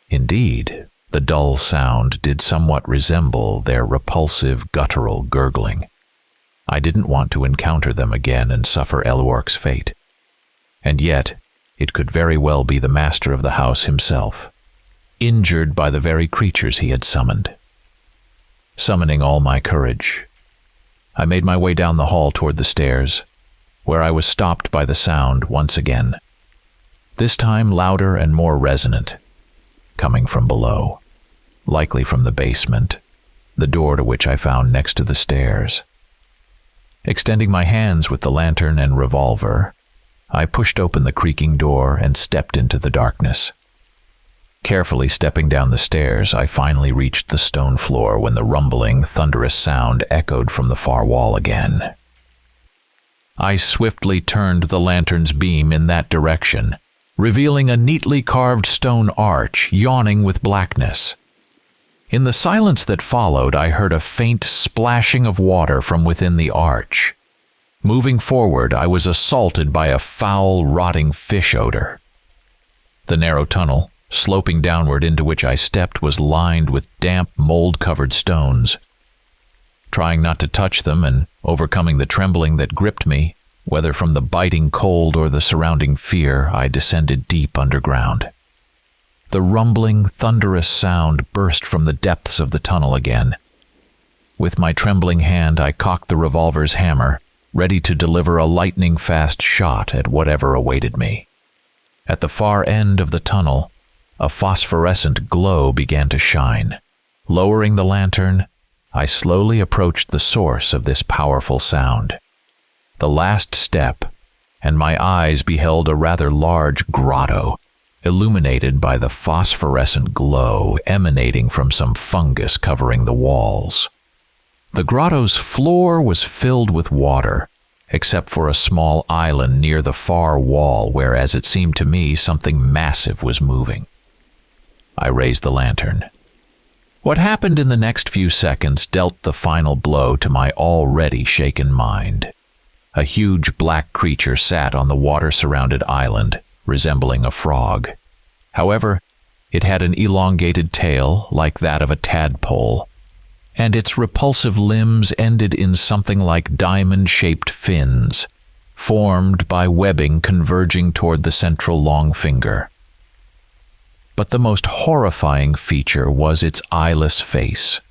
Indeed, the dull sound did somewhat resemble their repulsive guttural gurgling. I didn't want to encounter them again and suffer Eluwark's fate. And yet, it could very well be the master of the house himself, injured by the very creatures he had summoned. Summoning all my courage, I made my way down the hall toward the stairs, where I was stopped by the sound once again, this time louder and more resonant, coming from below, likely from the basement, the door to which I found next to the stairs. Extending my hands with the lantern and revolver, I pushed open the creaking door and stepped into the darkness. Carefully stepping down the stairs, I finally reached the stone floor when the rumbling, thunderous sound echoed from the far wall again. I swiftly turned the lantern's beam in that direction, revealing a neatly carved stone arch yawning with blackness. In the silence that followed, I heard a faint splashing of water from within the arch. Moving forward, I was assaulted by a foul, rotting fish odor. The narrow tunnel, sloping downward into which I stepped, was lined with damp, mold-covered stones. Trying not to touch them and overcoming the trembling that gripped me, whether from the biting cold or the surrounding fear, I descended deep underground. The rumbling, thunderous sound burst from the depths of the tunnel again. With my trembling hand, I cocked the revolver's hammer, ready to deliver a lightning-fast shot at whatever awaited me. At the far end of the tunnel, a phosphorescent glow began to shine. Lowering the lantern, I slowly approached the source of this powerful sound. The last step, and my eyes beheld a rather large grotto, illuminated by the phosphorescent glow emanating from some fungus covering the walls. The grotto's floor was filled with water, except for a small island near the far wall where, as it seemed to me, something massive was moving. I raised the lantern. What happened in the next few seconds dealt the final blow to my already shaken mind. A huge black creature sat on the water-surrounded island, resembling a frog. However, it had an elongated tail like that of a tadpole, and its repulsive limbs ended in something like diamond-shaped fins, formed by webbing converging toward the central long finger. But the most horrifying feature was its eyeless face,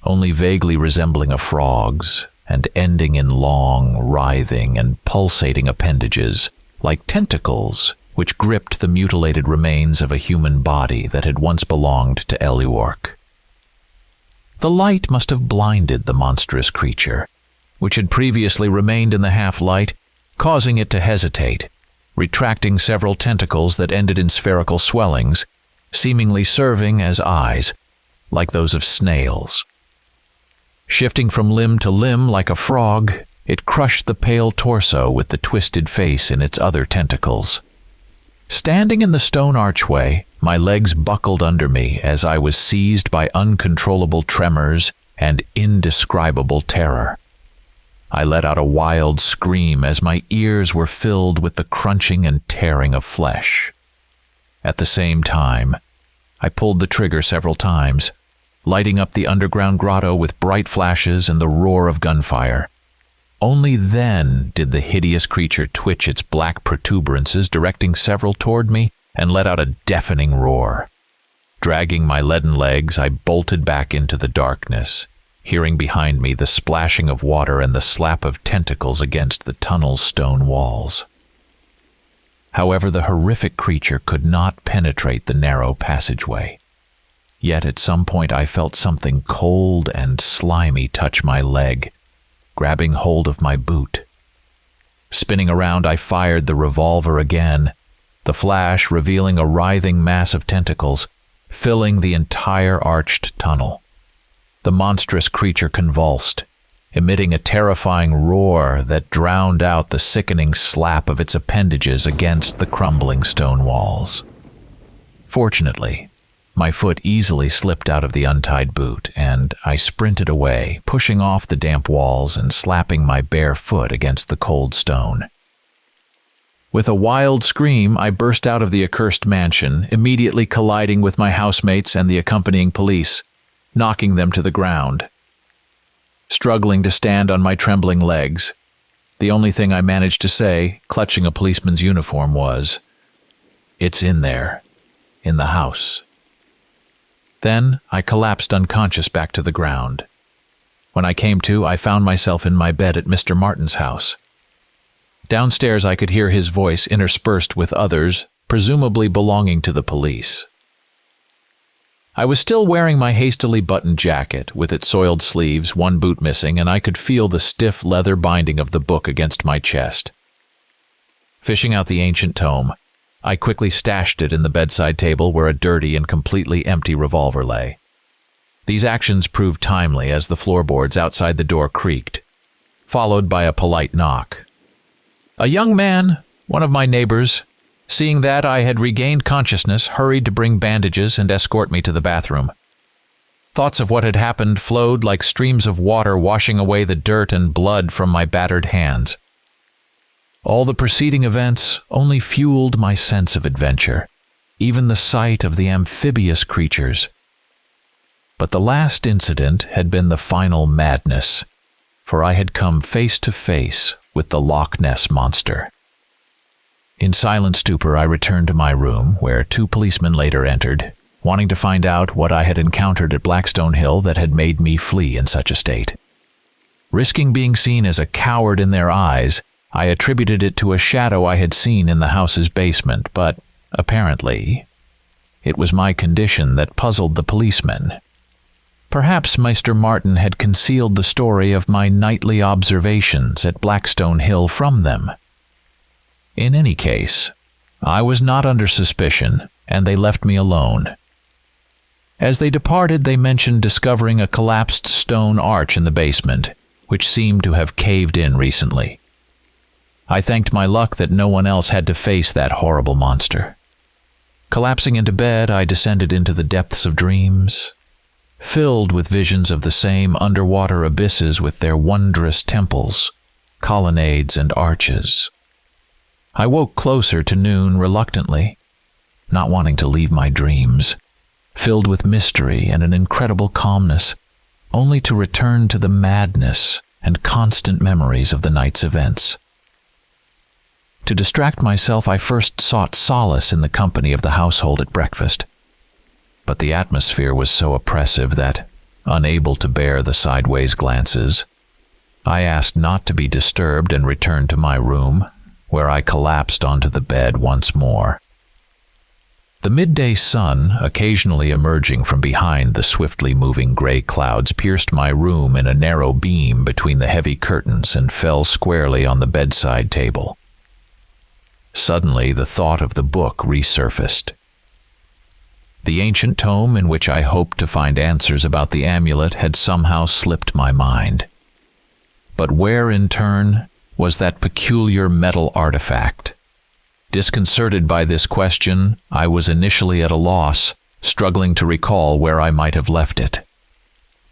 only vaguely resembling a frog's, and ending in long, writhing, and pulsating appendages, like tentacles which gripped the mutilated remains of a human body that had once belonged to Eluork. The light must have blinded the monstrous creature, which had previously remained in the half-light, causing it to hesitate, retracting several tentacles that ended in spherical swellings, seemingly serving as eyes, like those of snails. Shifting from limb to limb like a frog, it crushed the pale torso with the twisted face in its other tentacles. Standing in the stone archway, my legs buckled under me as I was seized by uncontrollable tremors and indescribable terror. I let out a wild scream as my ears were filled with the crunching and tearing of flesh. At the same time, I pulled the trigger several times, lighting up the underground grotto with bright flashes and the roar of gunfire. Only then did the hideous creature twitch its black protuberances, directing several toward me, and let out a deafening roar. Dragging my leaden legs, I bolted back into the darkness, hearing behind me the splashing of water and the slap of tentacles against the tunnel's stone walls. However, the horrific creature could not penetrate the narrow passageway. Yet at some point I felt something cold and slimy touch my leg, grabbing hold of my boot. Spinning around, I fired the revolver again, the flash revealing a writhing mass of tentacles, filling the entire arched tunnel. The monstrous creature convulsed, emitting a terrifying roar that drowned out the sickening slap of its appendages against the crumbling stone walls. Fortunately, my foot easily slipped out of the untied boot, and I sprinted away, pushing off the damp walls and slapping my bare foot against the cold stone. With a wild scream, I burst out of the accursed mansion, immediately colliding with my housemates and the accompanying police, knocking them to the ground. Struggling to stand on my trembling legs, the only thing I managed to say, clutching a policeman's uniform, was, "It's in there, in the house." Then I collapsed unconscious back to the ground. When I came to, I found myself in my bed at Mr. Martin's house. Downstairs I could hear his voice interspersed with others, presumably belonging to the police. I was still wearing my hastily buttoned jacket, with its soiled sleeves, one boot missing, and I could feel the stiff leather binding of the book against my chest. Fishing out the ancient tome, I quickly stashed it in the bedside table where a dirty and completely empty revolver lay. These actions proved timely as the floorboards outside the door creaked, followed by a polite knock. A young man, one of my neighbors, seeing that I had regained consciousness, hurried to bring bandages and escort me to the bathroom. Thoughts of what had happened flowed like streams of water, washing away the dirt and blood from my battered hands. All the preceding events only fueled my sense of adventure, even the sight of the amphibious creatures. But the last incident had been the final madness, for I had come face to face with the Loch Ness Monster. In silent stupor, I returned to my room, where 2 policemen later entered, wanting to find out what I had encountered at Blackstone Hill that had made me flee in such a state. Risking being seen as a coward in their eyes, I attributed it to a shadow I had seen in the house's basement, but, apparently, it was my condition that puzzled the policemen. Perhaps Mr. Martin had concealed the story of my nightly observations at Blackstone Hill from them. In any case, I was not under suspicion, and they left me alone. As they departed, they mentioned discovering a collapsed stone arch in the basement, which seemed to have caved in recently. I thanked my luck that no one else had to face that horrible monster. Collapsing into bed, I descended into the depths of dreams, filled with visions of the same underwater abysses with their wondrous temples, colonnades, and arches. I woke closer to noon reluctantly, not wanting to leave my dreams, filled with mystery and an incredible calmness, only to return to the madness and constant memories of the night's events. To distract myself, I first sought solace in the company of the household at breakfast. But the atmosphere was so oppressive that, unable to bear the sideways glances, I asked not to be disturbed and returned to my room, where I collapsed onto the bed once more. The midday sun, occasionally emerging from behind the swiftly moving gray clouds, pierced my room in a narrow beam between the heavy curtains and fell squarely on the bedside table. Suddenly, the thought of the book resurfaced. The ancient tome in which I hoped to find answers about the amulet had somehow slipped my mind. But where, in turn, was that peculiar metal artifact? Disconcerted by this question, I was initially at a loss, struggling to recall where I might have left it.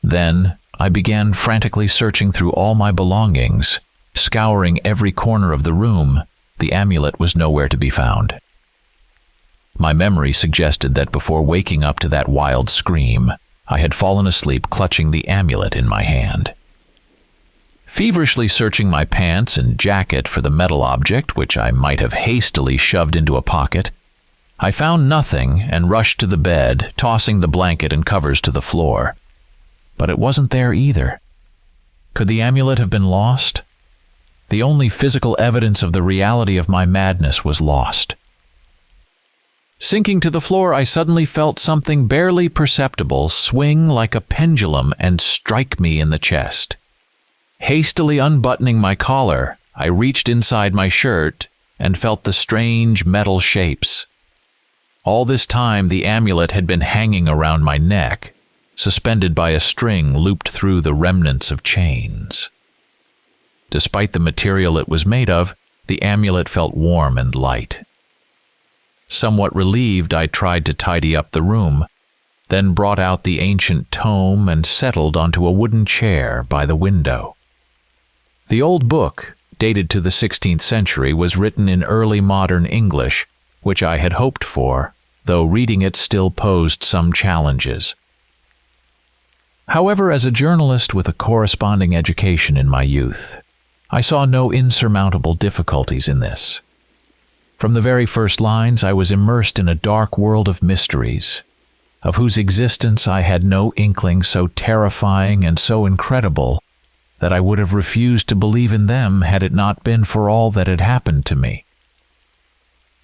Then, I began frantically searching through all my belongings, scouring every corner of the room. The amulet was nowhere to be found. My memory suggested that before waking up to that wild scream, I had fallen asleep clutching the amulet in my hand. Feverishly searching my pants and jacket for the metal object, which I might have hastily shoved into a pocket, I found nothing and rushed to the bed, tossing the blanket and covers to the floor. But it wasn't there either. Could the amulet have been lost? The only physical evidence of the reality of my madness was lost. Sinking to the floor, I suddenly felt something barely perceptible swing like a pendulum and strike me in the chest. Hastily unbuttoning my collar, I reached inside my shirt and felt the strange metal shapes. All this time, the amulet had been hanging around my neck, suspended by a string looped through the remnants of chains. Despite the material it was made of, the amulet felt warm and light. Somewhat relieved, I tried to tidy up the room, then brought out the ancient tome and settled onto a wooden chair by the window. The old book, dated to the 16th century, was written in early modern English, which I had hoped for, though reading it still posed some challenges. However, as a journalist with a corresponding education in my youth, I saw no insurmountable difficulties in this. From the very first lines, I was immersed in a dark world of mysteries, of whose existence I had no inkling, so terrifying and so incredible that I would have refused to believe in them had it not been for all that had happened to me.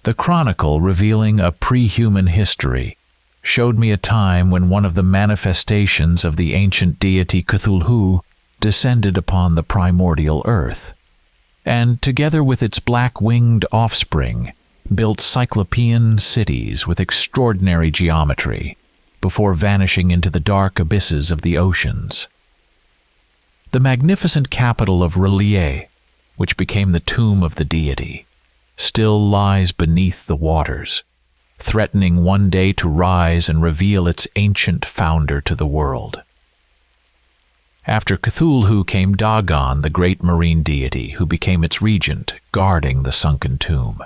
The chronicle, revealing a pre-human history, showed me a time when one of the manifestations of the ancient deity Cthulhu descended upon the primordial earth, and, together with its black-winged offspring, built cyclopean cities with extraordinary geometry, before vanishing into the dark abysses of the oceans. The magnificent capital of R'lyeh, which became the tomb of the deity, still lies beneath the waters, threatening one day to rise and reveal its ancient founder to the world. After Cthulhu came Dagon, the great marine deity, who became its regent, guarding the sunken tomb.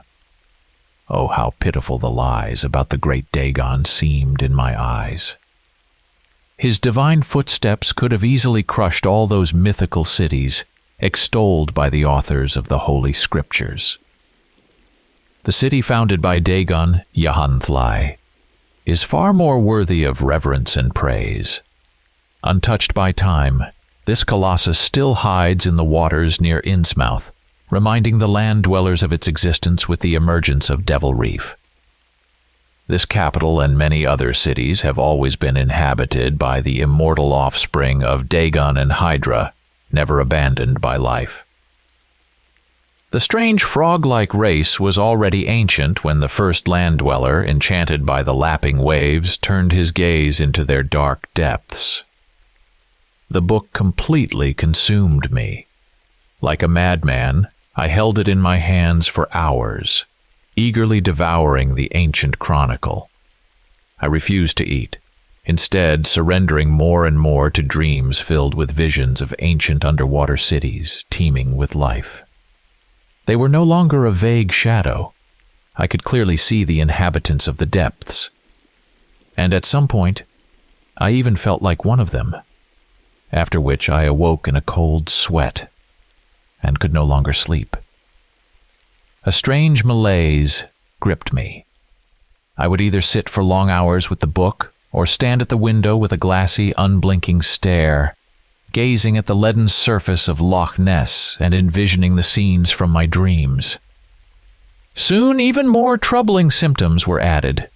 Oh, how pitiful the lies about the great Dagon seemed in my eyes. His divine footsteps could have easily crushed all those mythical cities extolled by the authors of the Holy Scriptures. The city founded by Dagon, Yahan'thlai, is far more worthy of reverence and praise. Untouched by time, this colossus still hides in the waters near Innsmouth, reminding the land dwellers of its existence with the emergence of Devil Reef. This capital and many other cities have always been inhabited by the immortal offspring of Dagon and Hydra, never abandoned by life. The strange frog-like race was already ancient when the first land dweller, enchanted by the lapping waves, turned his gaze into their dark depths. The book completely consumed me. Like a madman, I held it in my hands for hours, eagerly devouring the ancient chronicle. I refused to eat, instead surrendering more and more to dreams filled with visions of ancient underwater cities teeming with life. They were no longer a vague shadow. I could clearly see the inhabitants of the depths. And at some point, I even felt like one of them, after which I awoke in a cold sweat and could no longer sleep. A strange malaise gripped me. I would either sit for long hours with the book or stand at the window with a glassy, unblinking stare, gazing at the leaden surface of Loch Ness and envisioning the scenes from my dreams. Soon, even more troubling symptoms were added.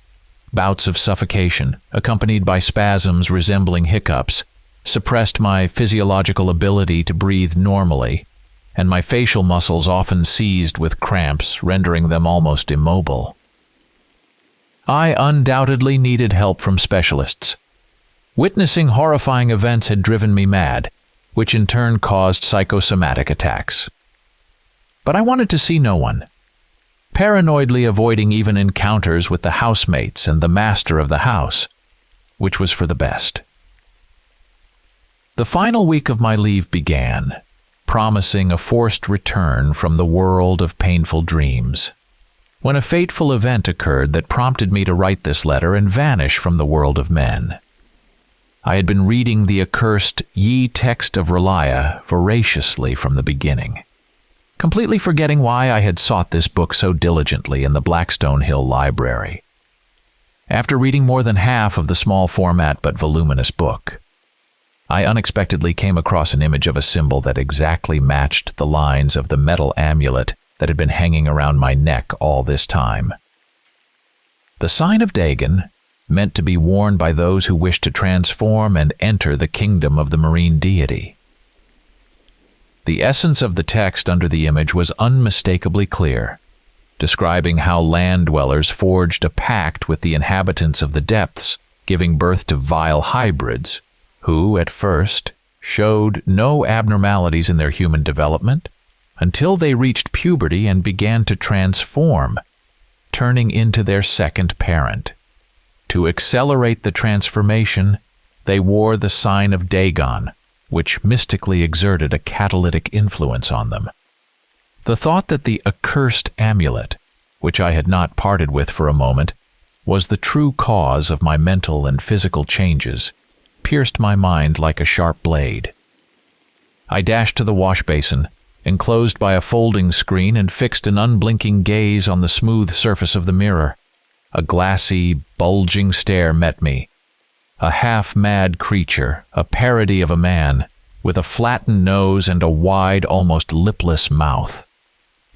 Bouts of suffocation, accompanied by spasms resembling hiccups, suppressed my physiological ability to breathe normally, and my facial muscles often seized with cramps, rendering them almost immobile. I undoubtedly needed help from specialists. Witnessing horrifying events had driven me mad, which in turn caused psychosomatic attacks. But I wanted to see no one, paranoidly avoiding even encounters with the housemates and the master of the house, which was for the best. The final week of my leave began, promising a forced return from the world of painful dreams, when a fateful event occurred that prompted me to write this letter and vanish from the world of men. I had been reading the accursed Ye Text of Relia voraciously from the beginning, completely forgetting why I had sought this book so diligently in the Blackstone Hill Library. After reading more than half of the small format but voluminous book, I unexpectedly came across an image of a symbol that exactly matched the lines of the metal amulet that had been hanging around my neck all this time. The sign of Dagon, meant to be worn by those who wish to transform and enter the kingdom of the marine deity. The essence of the text under the image was unmistakably clear, describing how land dwellers forged a pact with the inhabitants of the depths, giving birth to vile hybrids, who, at first, showed no abnormalities in their human development until they reached puberty and began to transform, turning into their second parent. To accelerate the transformation, they wore the sign of Dagon, which mystically exerted a catalytic influence on them. The thought that the accursed amulet, which I had not parted with for a moment, was the true cause of my mental and physical changes, pierced my mind like a sharp blade. I dashed to the wash basin, enclosed by a folding screen, and fixed an unblinking gaze on the smooth surface of the mirror. A glassy, bulging stare met me. A half-mad creature, a parody of a man, with a flattened nose and a wide, almost lipless mouth.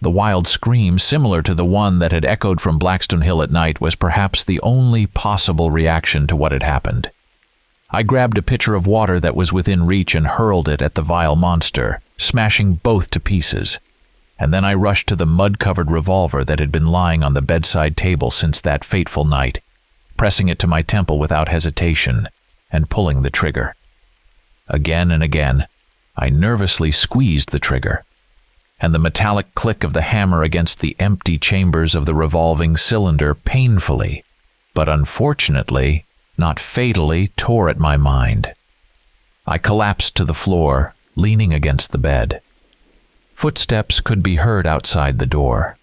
The wild scream, similar to the one that had echoed from Blackstone Hill at night, was perhaps the only possible reaction to what had happened. I grabbed a pitcher of water that was within reach and hurled it at the vile monster, smashing both to pieces. And then I rushed to the mud-covered revolver that had been lying on the bedside table since that fateful night, pressing it to my temple without hesitation and pulling the trigger. Again and again, I nervously squeezed the trigger, and the metallic click of the hammer against the empty chambers of the revolving cylinder painfully, but unfortunately, not fatally, tore at my mind. I collapsed to the floor, leaning against the bed. Footsteps could be heard outside the door.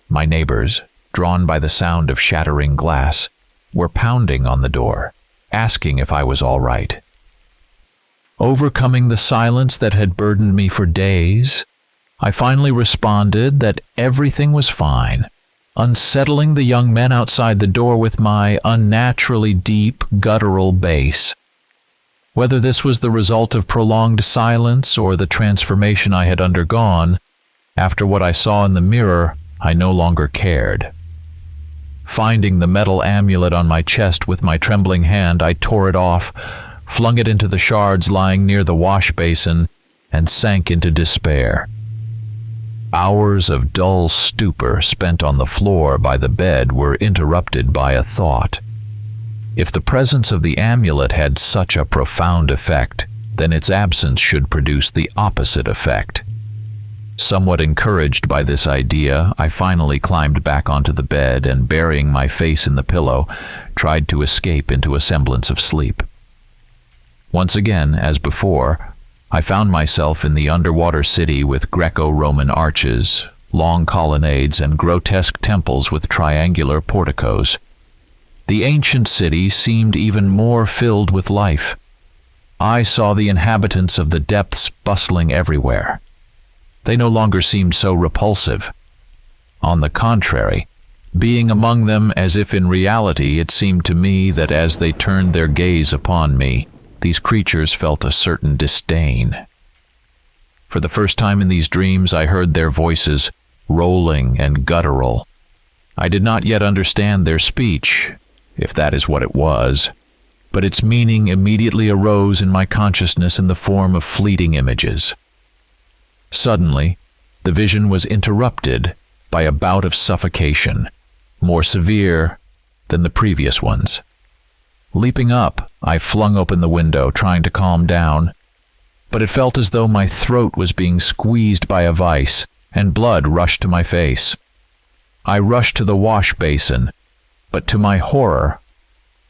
My neighbors, drawn by the sound of shattering glass, were pounding on the door, asking if I was all right. Overcoming the silence that had burdened me for days, I finally responded that everything was fine, unsettling the young men outside the door with my unnaturally deep, guttural bass. Whether this was the result of prolonged silence or the transformation I had undergone, after what I saw in the mirror, I no longer cared. Finding the metal amulet on my chest with my trembling hand, I tore it off, flung it into the shards lying near the wash basin, and sank into despair. Hours of dull stupor spent on the floor by the bed were interrupted by a thought. If the presence of the amulet had such a profound effect, then its absence should produce the opposite effect. Somewhat encouraged by this idea, I finally climbed back onto the bed and, burying my face in the pillow, tried to escape into a semblance of sleep. Once again, as before, I found myself in the underwater city with Greco-Roman arches, long colonnades, and grotesque temples with triangular porticos. The ancient city seemed even more filled with life. I saw the inhabitants of the depths bustling everywhere. They no longer seemed so repulsive. On the contrary, being among them as if in reality, it seemed to me that as they turned their gaze upon me, these creatures felt a certain disdain. For the first time in these dreams, I heard their voices, rolling and guttural. I did not yet understand their speech, if that is what it was, but its meaning immediately arose in my consciousness in the form of fleeting images. Suddenly, the vision was interrupted by a bout of suffocation, more severe than the previous ones. Leaping up, I flung open the window, trying to calm down, but it felt as though my throat was being squeezed by a vice, and blood rushed to my face. I rushed to the wash basin, but to my horror,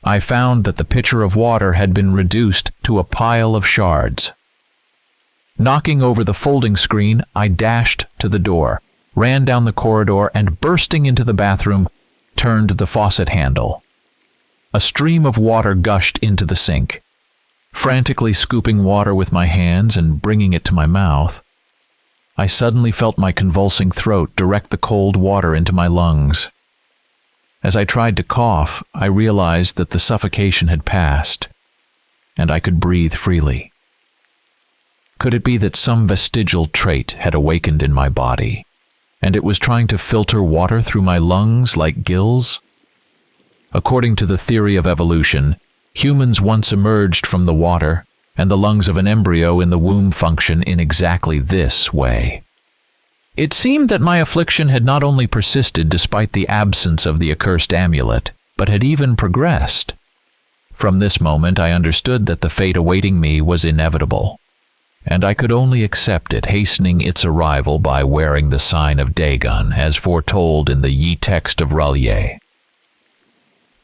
I found that the pitcher of water had been reduced to a pile of shards. Knocking over the folding screen, I dashed to the door, ran down the corridor, and bursting into the bathroom, turned the faucet handle. A stream of water gushed into the sink. Frantically scooping water with my hands and bringing it to my mouth, I suddenly felt my convulsing throat direct the cold water into my lungs. As I tried to cough, I realized that the suffocation had passed, and I could breathe freely. Could it be that some vestigial trait had awakened in my body, and it was trying to filter water through my lungs like gills? According to the theory of evolution, humans once emerged from the water, and the lungs of an embryo in the womb function in exactly this way. It seemed that my affliction had not only persisted despite the absence of the accursed amulet, but had even progressed. From this moment I understood that the fate awaiting me was inevitable, and I could only accept it, hastening its arrival by wearing the sign of Dagon, as foretold in the Yi text of R'lyeh.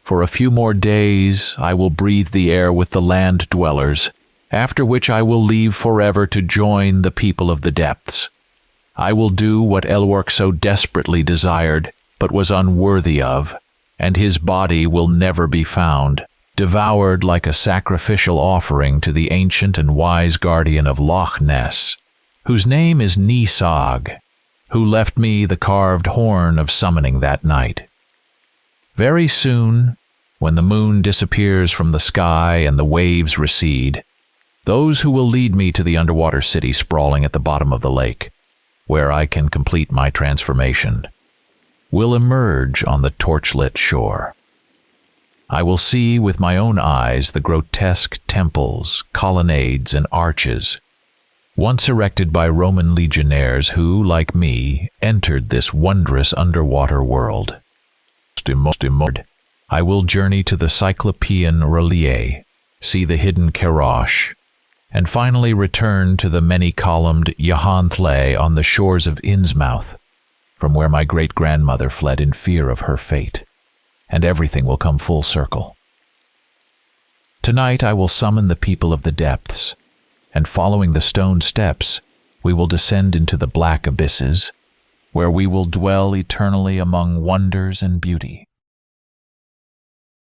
For a few more days I will breathe the air with the land dwellers, after which I will leave forever to join the people of the depths. I will do what Elwork so desperately desired, but was unworthy of, and his body will never be found, devoured like a sacrificial offering to the ancient and wise guardian of Loch Ness, whose name is Nisog, who left me the carved horn of summoning that night. Very soon, when the moon disappears from the sky and the waves recede, those who will lead me to the underwater city sprawling at the bottom of the lake, where I can complete my transformation, will emerge on the torchlit shore. I will see with my own eyes the grotesque temples, colonnades, and arches, once erected by Roman legionnaires who, like me, entered this wondrous underwater world. I will journey to the Cyclopean R'lyeh, see the hidden Kerosh, and finally return to the many-columned Yahanthle on the shores of Innsmouth, from where my great-grandmother fled in fear of her fate, and everything will come full circle. Tonight I will summon the people of the depths, and following the stone steps, we will descend into the black abysses, where we will dwell eternally among wonders and beauty.